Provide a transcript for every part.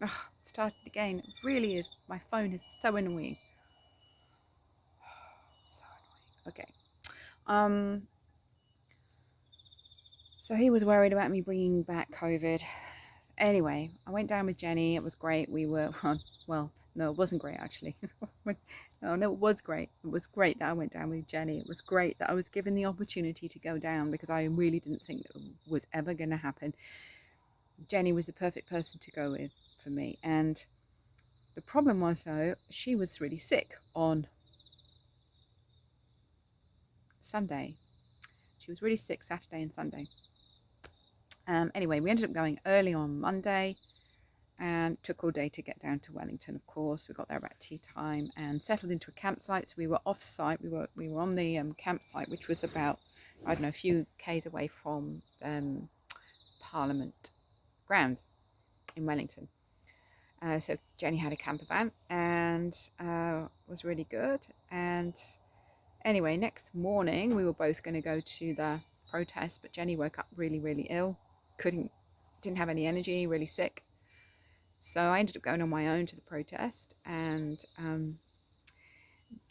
Ugh, it started again. It really is. My phone is so annoying. So annoying. Okay. Um. So he was worried about me bringing back COVID. Anyway, I went down with Jenny. It was great. We were well. No, it wasn't great actually. No, it was great. It was great that I went down with Jenny. It was great that I was given the opportunity to go down because I really didn't think that was ever going to happen. Jenny was the perfect person to go with for me. And the problem was, though, she was really sick on Sunday. She was really sick Saturday and Sunday. Anyway, we ended up going early on Monday and took all day to get down to Wellington, of course. We got there about tea time and settled into a campsite. So we were off site. We were on the campsite, which was about, I don't know, a few k's away from Parliament grounds in Wellington. So Jenny had a camper van and was really good. And anyway, next morning we were both going to go to the protest, but Jenny woke up really, really ill. Didn't have any energy, really sick. So I ended up going on my own to the protest, and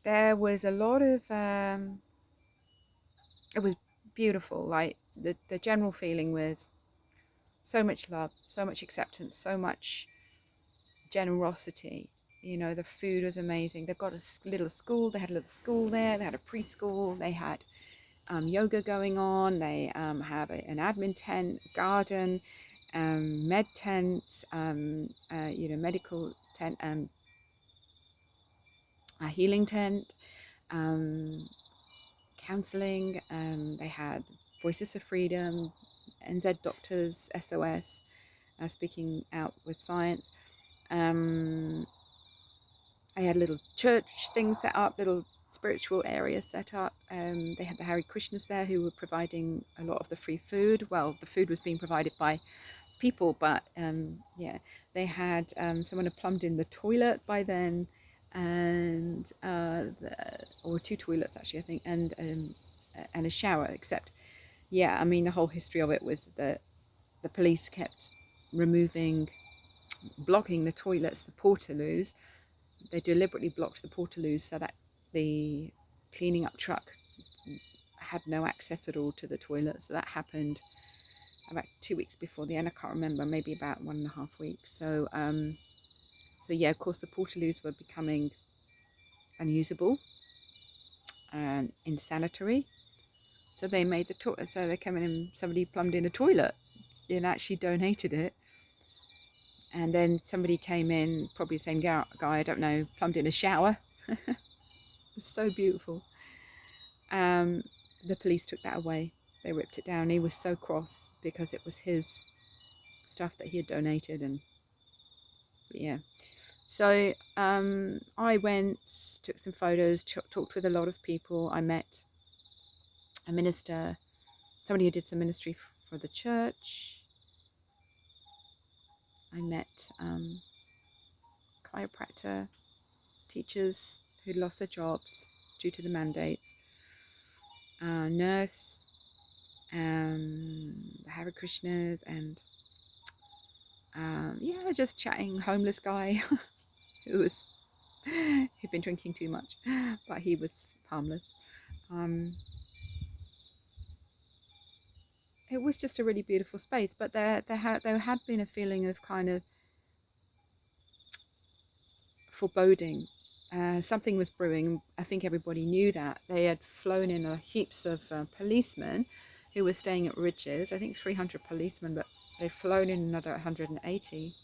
there was a lot of. It was beautiful. Like the general feeling was so much love, so much acceptance, so much generosity. You know, the food was amazing. They've got a little school. They had a little school there. They had a preschool. They had yoga going on. They have an admin tent, garden, med tent, medical tent, a healing tent, um, counselling. They had Voices for Freedom, NZ Doctors, SOS, speaking out with science. They had little church things set up, little spiritual areas set up. They had the Hare Krishnas there who were providing a lot of the free food. Well, the food was being provided by people, but yeah, they had someone had plumbed in the toilet by then, and or two toilets actually, I think, and a shower. Except, yeah, I mean, the whole history of it was that the police kept blocking the toilets, the portaloos. They deliberately blocked the portaloos so that the cleaning up truck had no access at all to the toilet. So that happened about 2 weeks before the end. I can't remember, maybe about 1.5 weeks. So yeah, of course the portaloos were becoming unusable and insanitary. So they made the toilet. So they came in and somebody plumbed in a toilet and actually donated it. And then somebody came in, probably the same guy, I don't know, plumbed in a shower. It was so beautiful. Um, the police took that away. They ripped it down. He was so cross because it was his stuff that he had donated, and yeah. So I went, took some photos, talked with a lot of people. I met a minister, somebody who did some ministry for the church. I met chiropractor teachers who'd lost their jobs due to the mandates, nurse, the Hare Krishnas, and yeah, just chatting. Homeless guy who was he'd been drinking too much, but he was harmless. Um, it was just a really beautiful space, but there had been a feeling of kind of foreboding. Something was brewing. I think everybody knew that. They had flown in heaps of policemen who were staying at Ridges. I think 300 policemen, but they'd flown in another 180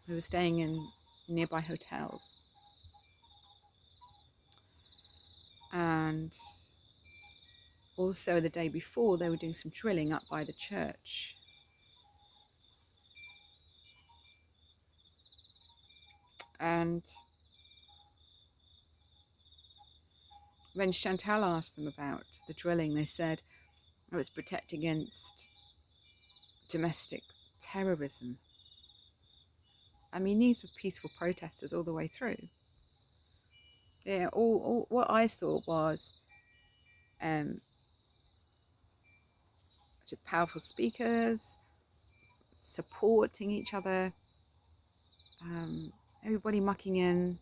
who were staying in nearby hotels. And also the day before, they were doing some drilling up by the church. And when Chantal asked them about the drilling, they said it was protect against domestic terrorism. I mean, these were peaceful protesters all the way through. Yeah, all what I saw was um, powerful speakers supporting each other, everybody mucking in,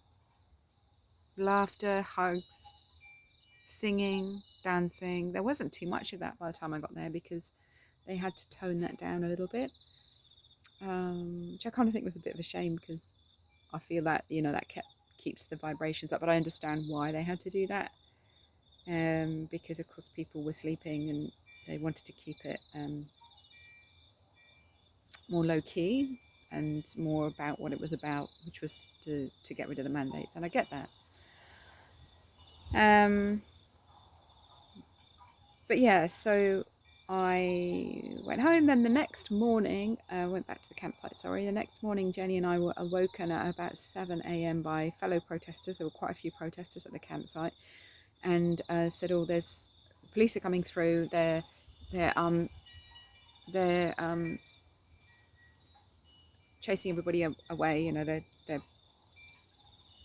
laughter, hugs, singing, dancing. There wasn't too much of that by the time I got there because they had to tone that down a little bit, which I kind of think was a bit of a shame because I feel that, you know, that keeps the vibrations up. But I understand why they had to do that, because of course people were sleeping and they wanted to keep it more low key and more about what it was about, which was to get rid of the mandates. And I get that. But yeah, so I went home. Then the next morning, went back to the campsite, sorry. The next morning, Jenny and I were awoken at about 7 a.m. by fellow protesters. There were quite a few protesters at the campsite, and said, "Oh, there's police are coming through. They're chasing everybody away. You know, they're oh,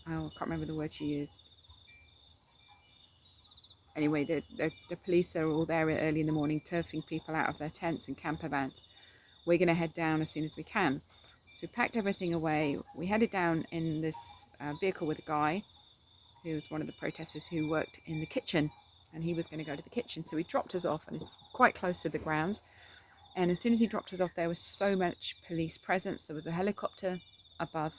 I can't remember the word she used. Anyway, the police are all there early in the morning, turfing people out of their tents and camper vans. We're going to head down as soon as we can." So we packed everything away. We headed down in this vehicle with a guy who was one of the protesters who worked in the kitchen, and he was going to go to the kitchen. So he dropped us off, and it's quite close to the grounds. And as soon as he dropped us off, there was so much police presence. There was a helicopter above.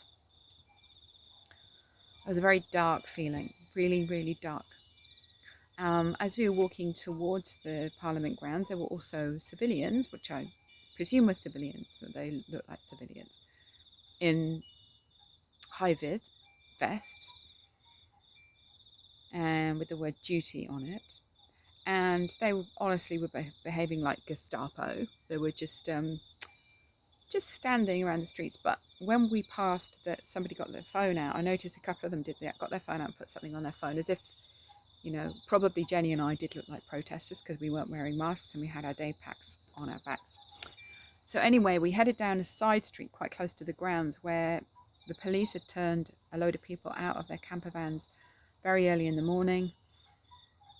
It was a very dark feeling, really, really dark. As we were walking towards the Parliament grounds, there were also civilians, which I presume were civilians, so they looked like civilians, in high-vis vests and with the word duty on it. And they honestly were behaving like Gestapo. They were just standing around the streets. But when we passed that somebody got their phone out, I noticed a couple of them got their phone out and put something on their phone, as if, you know, probably Jenny and I did look like protesters because we weren't wearing masks and we had our day packs on our backs. So anyway, we headed down a side street quite close to the grounds where the police had turned a load of people out of their camper vans very early in the morning,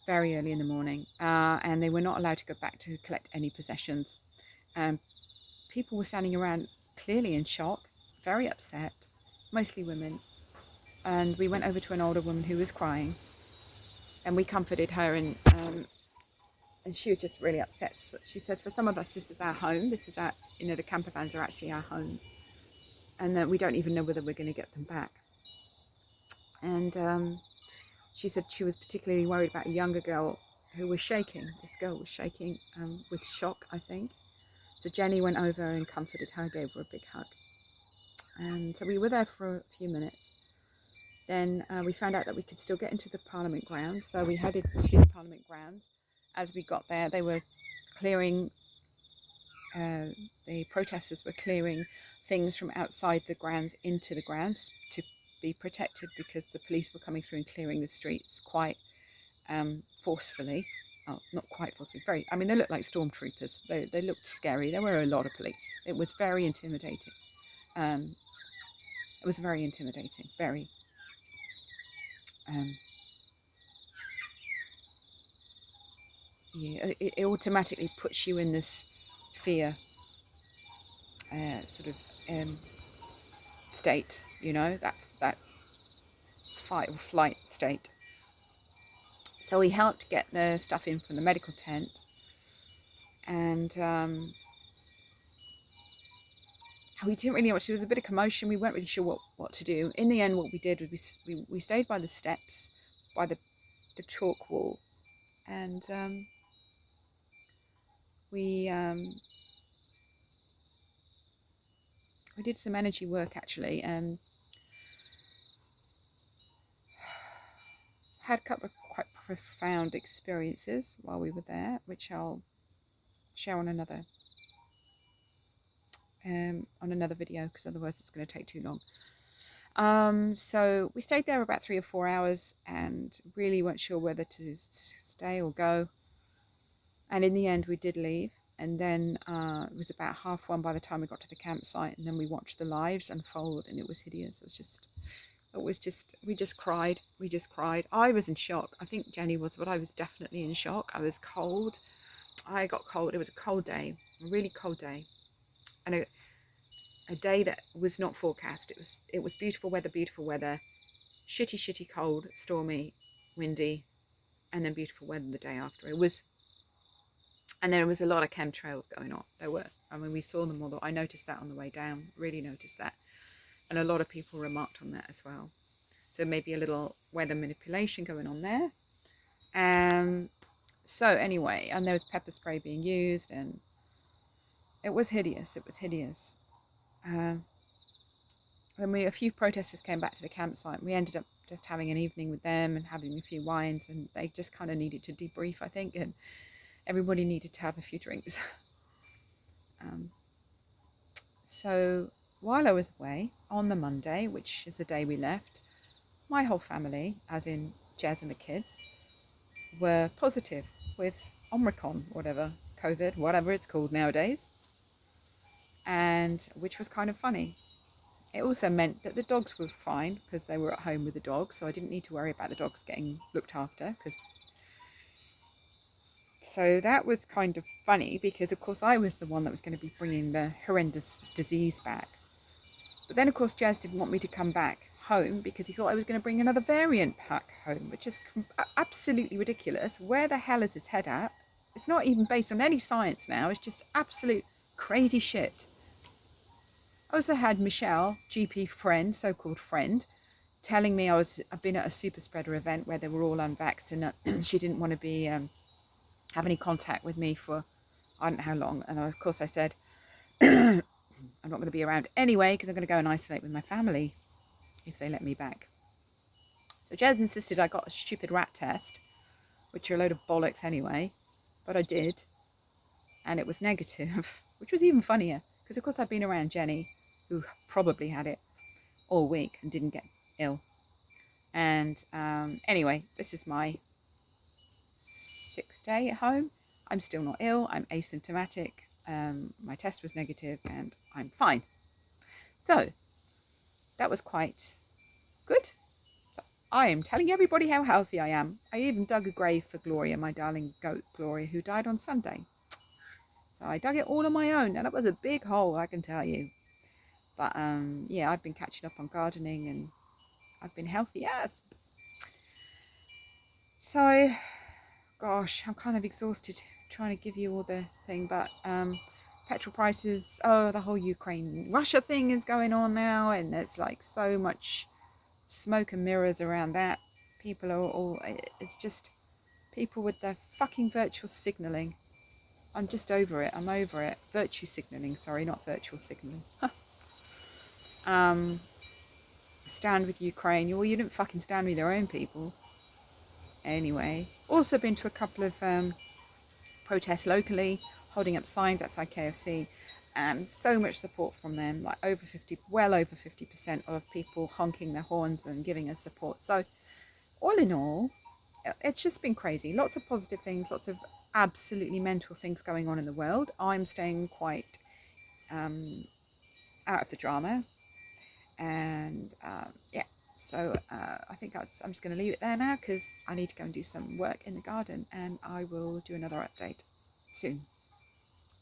and they were not allowed to go back to collect any possessions. People were standing around clearly in shock, very upset, mostly women. And we went over to an older woman who was crying, and we comforted her, and she was just really upset. She said, "For some of us, this is our home. This is our, you know, the camper vans are actually our homes, and that we don't even know whether we're going to get them back." And she said she was particularly worried about a younger girl who was shaking. This girl was shaking with shock, I think. So Jenny went over and comforted her, gave her a big hug. And so we were there for a few minutes. Then we found out that we could still get into the Parliament grounds. So we headed to the Parliament grounds. As we got there, they were clearing, the protesters were clearing things from outside the grounds into the grounds to be protected, because the police were coming through and clearing the streets quite forcefully. Oh, not quite forcefully, very, I mean, they looked like stormtroopers. They looked scary. There were a lot of police. It was very intimidating. It was very intimidating, very. Yeah, it automatically puts you in this fear sort of state, you know, that fight or flight state. So we helped get the stuff in from the medical tent, and we didn't really know what. There was a bit of commotion. We weren't really sure what to do. In the end, what we did was we stayed by the steps, by the chalk wall, and we did some energy work actually, and had a couple of quite profound experiences while we were there, which I'll share on another video, because otherwise it's going to take too long. So we stayed there about 3 or 4 hours and really weren't sure whether to stay or go. And in the end, we did leave. And then it was about 1:30 by the time we got to the campsite, and then we watched the lives unfold, and it was hideous. We just cried. I was in shock. I think Jenny was, but I was definitely in shock. I was cold. I got cold. It was a cold day, a really cold day. And a day that was not forecast. It was beautiful weather, shitty cold, stormy, windy, and then beautiful weather the day after. And there was a lot of chemtrails going on. There were. I mean, we saw them all. I noticed that on the way down. Really noticed that, and a lot of people remarked on that as well. So maybe a little weather manipulation going on there. So anyway, and there was pepper spray being used, and it was hideous. It was hideous. When a few protesters came back to the campsite, we ended up just having an evening with them and having a few wines, and they just kind of needed to debrief, I think, and everybody needed to have a few drinks. So while I was away on the Monday, which is the day we left, my whole family, as in Jez and the kids, were positive with Omicron, whatever, COVID, whatever it's called nowadays, and which was kind of funny. It also meant that the dogs were fine because they were at home with the dogs, so I didn't need to worry about the dogs getting looked after. So that was kind of funny because, of course, I was the one that was going to be bringing the horrendous disease back. But then, of course, Jazz didn't want me to come back home because he thought I was going to bring another variant back home, which is absolutely ridiculous. Where the hell is his head at? It's not even based on any science now. It's just absolute crazy shit. I also had Michelle, GP friend, so-called friend, telling me I've been at a super spreader event where they were all unvaxxed and she didn't want to be have any contact with me for I don't know how long. And of course I said, I'm not going to be around anyway because I'm going to go and isolate with my family if they let me back. So Jez insisted I got a stupid rat test, which are a load of bollocks anyway, but I did. And it was negative, which was even funnier because of course I've been around Jenny, who probably had it all week and didn't get ill. And anyway, this is my 6th day at home. I'm still not ill. I'm asymptomatic. My test was negative and I'm fine. So that was quite good. So I am telling everybody how healthy I am. I even dug a grave for Gloria, my darling goat Gloria, who died on Sunday. So I dug it all on my own, and it was a big hole, I can tell you. But yeah, I've been catching up on gardening and I've been healthy as. So, gosh, I'm kind of exhausted trying to give you all the thing, but petrol prices, the whole Ukraine-Russia thing is going on now, and there's like so much smoke and mirrors around that. People are all, it's just people with their fucking virtual signalling. I'm just over it. I'm over it. Virtue signalling, sorry, not virtual signalling. Stand with Ukraine. Well, you didn't fucking stand with your own people. Anyway, also been to a couple of protests locally, holding up signs outside KFC, and so much support from them, like well over 50% of people honking their horns and giving us support. So all in all, it's just been crazy. Lots of positive things, lots of absolutely mental things going on in the world. I'm staying quite out of the drama, and yeah. So I think I'm just going to leave it there now because I need to go and do some work in the garden, and I will do another update soon.